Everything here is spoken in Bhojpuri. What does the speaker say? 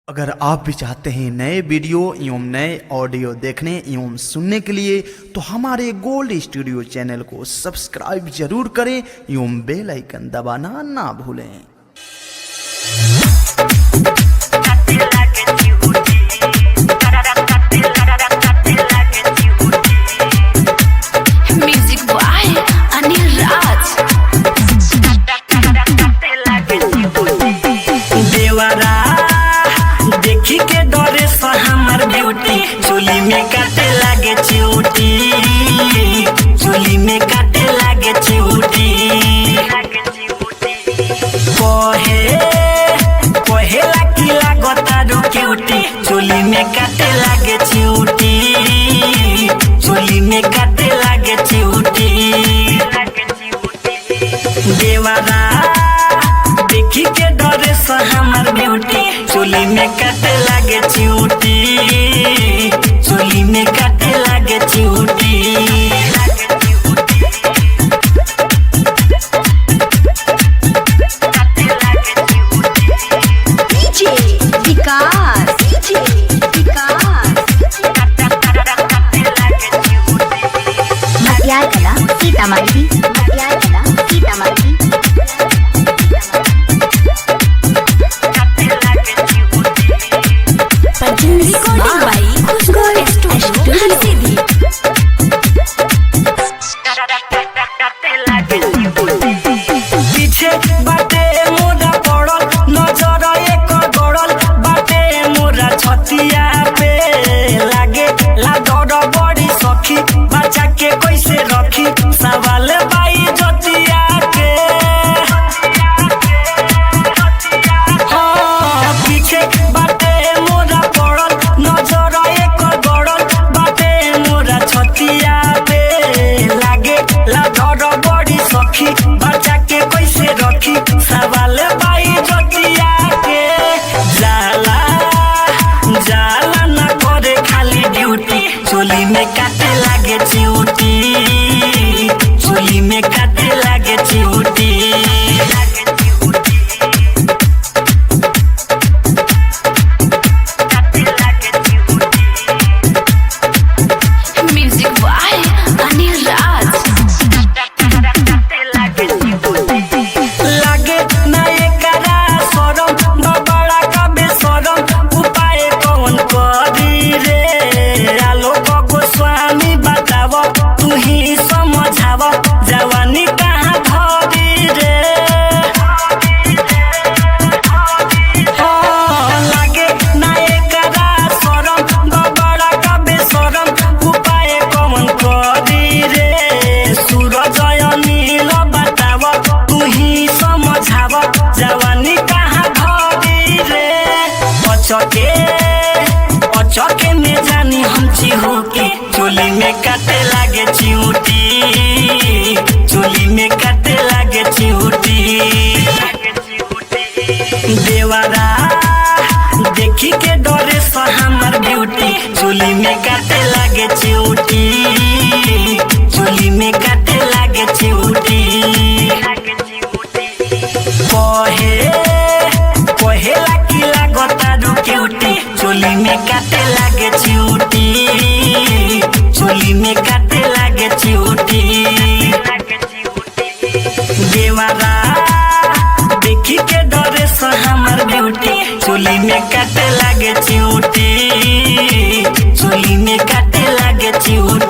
अगर आप भी चाहते हैं नए वीडियो एवं नए ऑडियो देखने एवं सुनने के लिए तो हमारे गोल्ड स्टूडियो चैनल को सब्सक्राइब जरूर करें एवं बेल आइकन दबाना ना भूलें। Music boy Anil Raj. देवरा देखी के डरे सा हमर ब्यूटी चोली में काटे लागे चिऊटी, चोली में काटे लागे चिऊटी। कहे लागी लागता रू क्यूटी, चोली में काटे लागे चिऊटी, चोली में काटे लागे चिऊटी। देवरा देखी के डरे सा हमर ब्यूटी चोली में काटे लागे चिऊटी, चोली में काटे लागे चिऊटी। डीजे विकास, डीजे विकास। मटियार कला सीतामढ़ी, मटियार कला सीतामढ़ी। रिकॉर्डिंग बाई खुशगोर स्टूडियो सीधी। पीछे बाटे मोरा पड़ल नजर एक गड़ल बाटे मोरा छतिया पे लागे ला डर बड़ी सखी बच्चा के कैसे रखी सवाल बाई जतिया के। हाँ, पीछे बाटे मोरा पड़ल नजर एक गड़ल बाटे मोरा छतिया पे लागे ला डर बड़ी सखी बच्चा के कैसे रखी सवाल बाई जतिया के। जाला जाला न करे खाली ड्यूटी चोली में काटे लागे चिऊटी, चोली में काटे लागे चिऊटी। Music boy Anil Raj. लागे ना एकरा शरम बड़ा कबे शरम उपाय कौन करी रे। आलोक गोस्वामी बताव तू ही समझाव जवानी कहाँ धरी रे। हाँ, लागे ना एकरा शरम बड़ा कबे शरम उपाय कौन करी रे। सूरज नील बताव तू ही समझाव जवानी कहाँ धरी रे। अचके में जानी हम चिहू के चोली में काटे लागे चिऊटी, चोली में काटे लागे चिऊटी। देवरा देखी के डरे सा हमर ब्यूटी चोली में काटे लागे चिऊटी, चोली में काटे लागे चिऊटी। कहे लागी लागता रू क्यूटी चोली में काटे लागे चिऊटी, चोली में काटे लागे चिऊटी। देवरा देखी के डरे सा हमर ब्यूटी चोली में काटे लागे चिऊटी, चोली में काटे लागे चिऊटी।